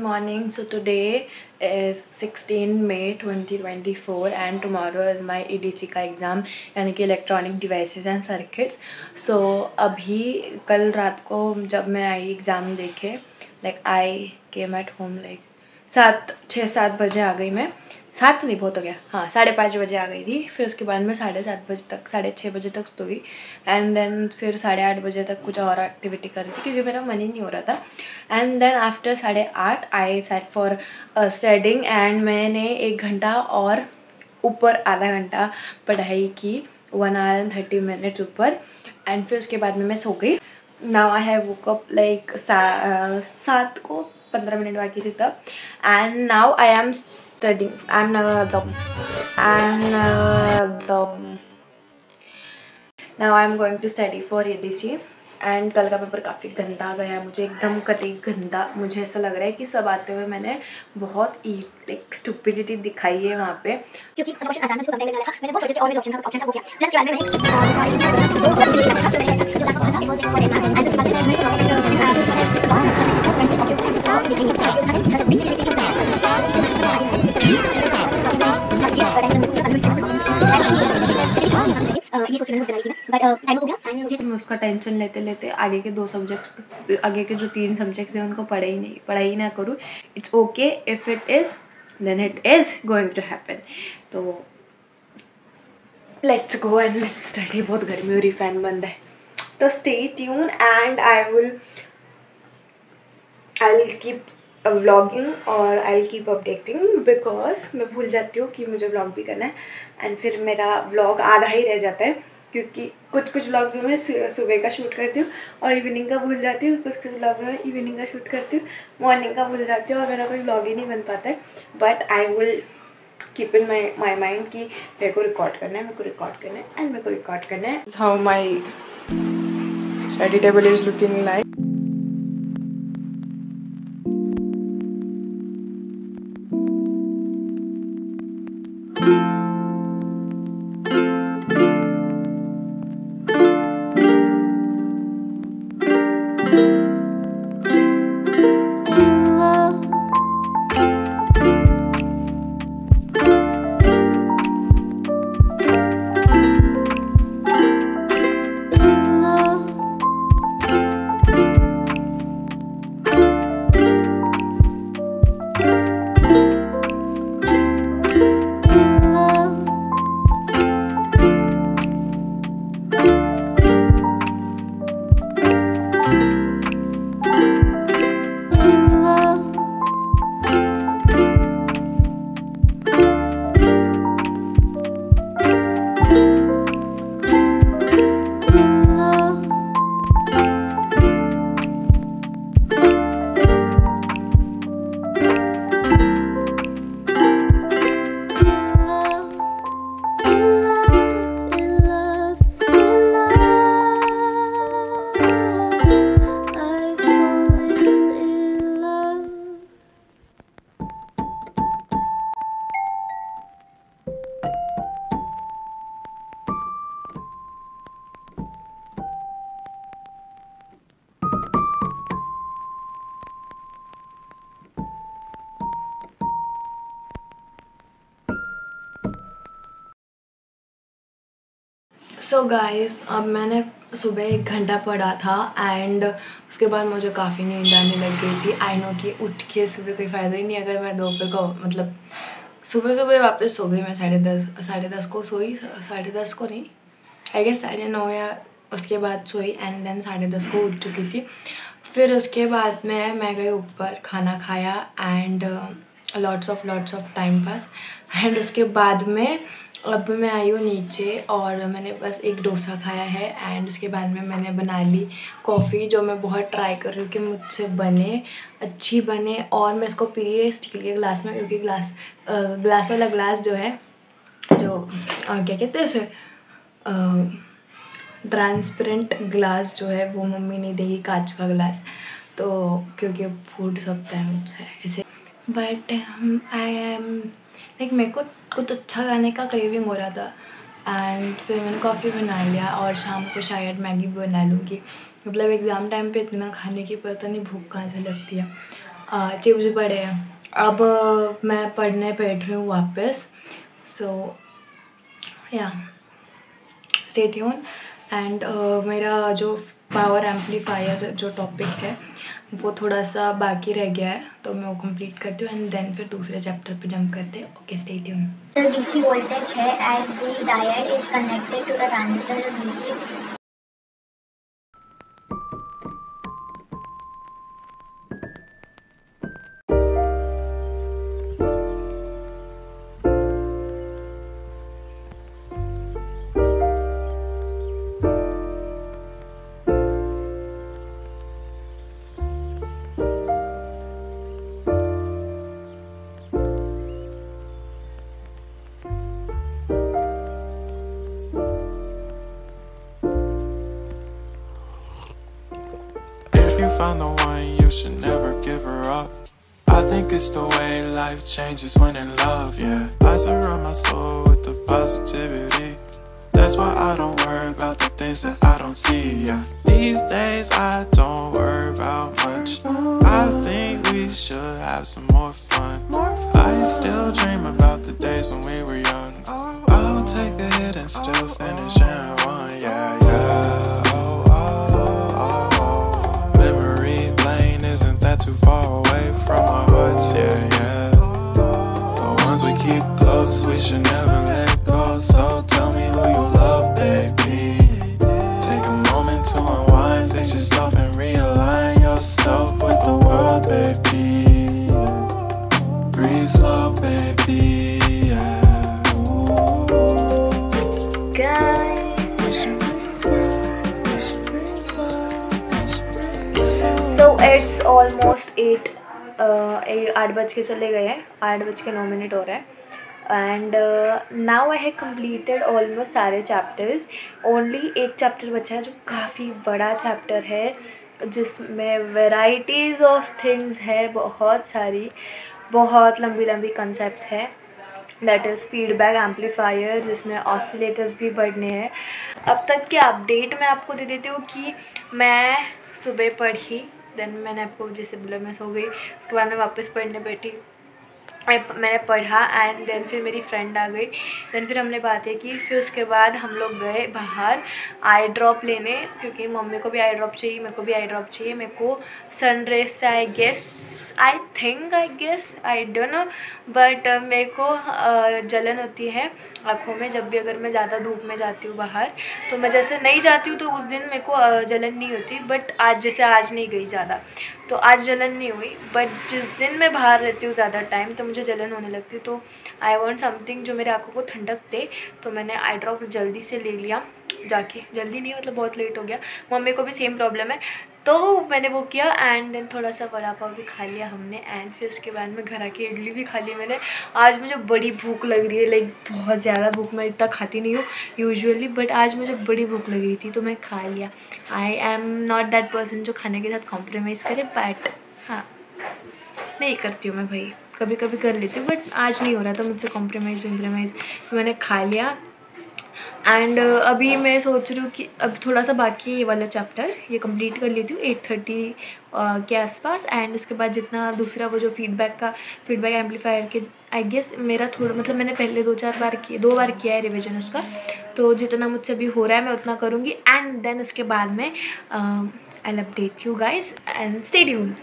morning. So today is 16 May 2024 and tomorrow is my EDC का exam यानी कि electronic devices and circuits. सो अभी कल रात को जब मैं आई एग्ज़ाम देखे आई केम एट होम 6-7 बजे आ गई मैं. 7 नहीं बहुत हो गया, हाँ 5:30 बजे आ गई थी. फिर उसके बाद मैं 7:30 बजे तक 6:30 बजे तक सोई एंड देन फिर 8:30 बजे तक कुछ और एक्टिविटी कर रही थी क्योंकि मेरा मन ही नहीं हो रहा था. And then after 8:30 I set for studying एंड मैंने 1 घंटा और ऊपर आधा घंटा पढ़ाई की, 1 hour and 30 minutes ऊपर. एंड फिर उसके बाद में मैं सो गई. Now I have woke up 7 को 15 मिनट बाकी थी तब. And now I am studying and now I am going to study for EDC. And कल का पेपर काफ़ी गंदा गया मुझे, एकदम कतई गंदा. मुझे ऐसा लग रहा है कि सब आते हुए मैंने बहुत स्टुपिडिटी दिखाई है वहाँ पे, क्योंकि क्वेश्चन आसान है. उसको करने लगा मैंने बहुत सोचे और ऑप्शन था वो क्या प्लस के बाद में मैं उसका टेंशन लेते लेते आगे के 2 सब्जेक्ट्स, आगे के जो 3 सब्जेक्ट्स हैं उनको पढ़ाई ना करूँ. It's okay if it is then it is going to happen. तो let's go and let's study. बहुत गर्मी हो रही, फैन बंद है. तो stay tune and I will keep vlogging और I will keep updating because मैं भूल जाती हूँ कि मुझे व्लॉग भी करना है. एंड फिर मेरा व्लॉग आधा ही रह जाता है क्योंकि कुछ व्लॉग्स में मैं सुबह का शूट करती हूँ और इवनिंग का भूल जाती हूँ. कुछ व्लॉग में इवनिंग का शूट करती हूँ, मॉर्निंग का भूल जाती हूँ और मेरा कोई व्लॉग ही नहीं बन पाता है. But I will keep in my mind कि मेरे को रिकॉर्ड करना है एंड मेरे को रिकॉर्ड करना है. How my study table is looking like. So guys अब मैंने सुबह 1 घंटा पढ़ा था एंड उसके बाद मुझे काफ़ी नींद आने लग गई थी. आई नो कि उठ के सुबह कोई फ़ायदा ही नहीं अगर मैं दोपहर को मतलब सुबह वापस सो गई. मैं 10:30 को सोई, 10:30 को नहीं आई गेस 9:30 या उसके बाद सोई एंड देन 10:30 को उठ चुकी थी. फिर उसके बाद में मैं गई ऊपर, खाना खाया and lots of time pass. And उसके बाद में अब मैं आई हूँ नीचे और मैंने बस एक डोसा खाया है एंड उसके बाद में मैंने बना ली कॉफ़ी, जो मैं बहुत ट्राई कर रही हूँ कि मुझसे अच्छी बने. और मैं इसको पी रही है स्टील के ग्लास में क्योंकि ग्लास वाला ग्लास जो है, जो क्या कहते हैं उसे, ट्रांसपेरेंट ग्लास जो है वो मम्मी नहीं देगी, कांच का ग्लास, तो क्योंकि फूट सकता है मुझसे ऐसे. बट आई एम मेरे को कुछ अच्छा खाने का क्रेविंग हो रहा था एंड फिर मैंने कॉफ़ी बना लिया और शाम को शायद मैगी भी बना लूँगी. मतलब एग्ज़ाम टाइम पे इतना खाने की पता नहीं भूख कहाँ से लगती है. चिप्स पड़े हैं। अब मैं पढ़ने बैठ रही हूँ वापस। सो या स्टे ट्यून। एंड मेरा जो पावर एम्पलीफायर जो टॉपिक है वो थोड़ा सा बाकी रह गया है, तो मैं वो कंप्लीट करती हूँ एंड देन फिर दूसरे चैप्टर पे जंप करते हैं। Okay, stay tune. The DC voltage है and the diode is connected to the transistor DC. If you found the one, you should never give her up. I think it's the way life changes when in love, yeah. I surround my soul with the positivity. That's why I don't worry about the things that I don't see, yeah. These days I don't worry about much. I think we should have some more fun. I still dream about the days when we were young. I'll take a hit and still finish in one, yeah, yeah. Memory lane isn't that too far away from our hearts, yeah, yeah. The ones we keep close, we should never let go. So tell me who you love, baby. Take a moment to unwind, fix yourself and realign yourself with the world, baby. Breathe slow, baby, yeah. So it's almost 8 8 बज के चले गए हैं, 8:09 हो रहा है। And now I have completed almost सारे chapters. Only एक चैप्टर बचा है जो काफ़ी बड़ा चैप्टर है, जिसमें वेराइटीज़ ऑफ थिंग्स है, बहुत सारी, बहुत लंबी लंबी कंसेप्ट है। दैट इज़ फीडबैक एम्पलीफायर, जिसमें ऑसिलेटर्स भी पढ़ने हैं। अब तक के अपडेट मैं आपको दे देती हूँ कि मैं सुबह पढ़ी, देन मैंने आपको जैसे बोला मैं सो गई, उसके बाद मैं वापस पढ़ने बैठी, मैंने पढ़ा एंड देन फिर मेरी फ्रेंड आ गई, देन फिर हमने बातें की, फिर उसके बाद हम लोग गए बाहर आई ड्रॉप लेने, क्योंकि मम्मी को भी आई ड्रॉप चाहिए, मेरे को भी आई ड्रॉप चाहिए। मेरे को सनरेज से I guess I don't know, but मेरे को जलन होती है आँखों में जब भी अगर मैं ज़्यादा धूप में जाती हूँ बाहर। तो मैं जैसे नहीं जाती हूँ तो उस दिन मेरे को जलन नहीं होती, बट आज जैसे आज नहीं गई ज़्यादा तो आज जलन नहीं हुई, बट जिस दिन मैं बाहर रहती हूँ ज़्यादा टाइम तो मुझे जलन होने लगती। तो आई वांट समथिंग जो मेरे आँखों को ठंडक दे, तो मैंने आई ड्रॉप जल्दी से ले लिया जाके, जल्दी नहीं मतलब बहुत लेट हो गया, मम्मी को भी सेम प्रॉब्लम है, तो मैंने वो किया एंड देन थोड़ा सा वड़ा पाव भी खा लिया हमने एंड फिर उसके बाद में घर आके इडली भी खा ली मैंने। आज मुझे बड़ी भूख लग रही है, लाइक बहुत ज़्यादा भूख, मैं इतना खाती नहीं हूँ यूजुअली, बट आज मुझे बड़ी भूख लग रही थी तो मैं खा लिया। I am not that person जो खाने के साथ कॉम्प्रोमाइज़ करे, बट हाँ नहीं करती हूँ मैं भाई, कभी कभी कर लेती हूँ, बट आज नहीं हो रहा था मुझसे कॉम्प्रोमाइज़, तो मैंने खा लिया। एंड अभी मैं सोच रही हूँ कि अब थोड़ा सा बाकी है ये वाला चैप्टर, ये कंप्लीट कर लेती हूँ 8:30 के आसपास, एंड उसके बाद जितना दूसरा वो जो फीडबैक एम्पलीफायर के आई गेस मेरा थोड़ा मतलब मैंने पहले 2 बार किया है रिविजन उसका, तो जितना मुझसे अभी हो रहा है मैं उतना करूँगी एंड देन उसके बाद में I will update you guys and stay tuned.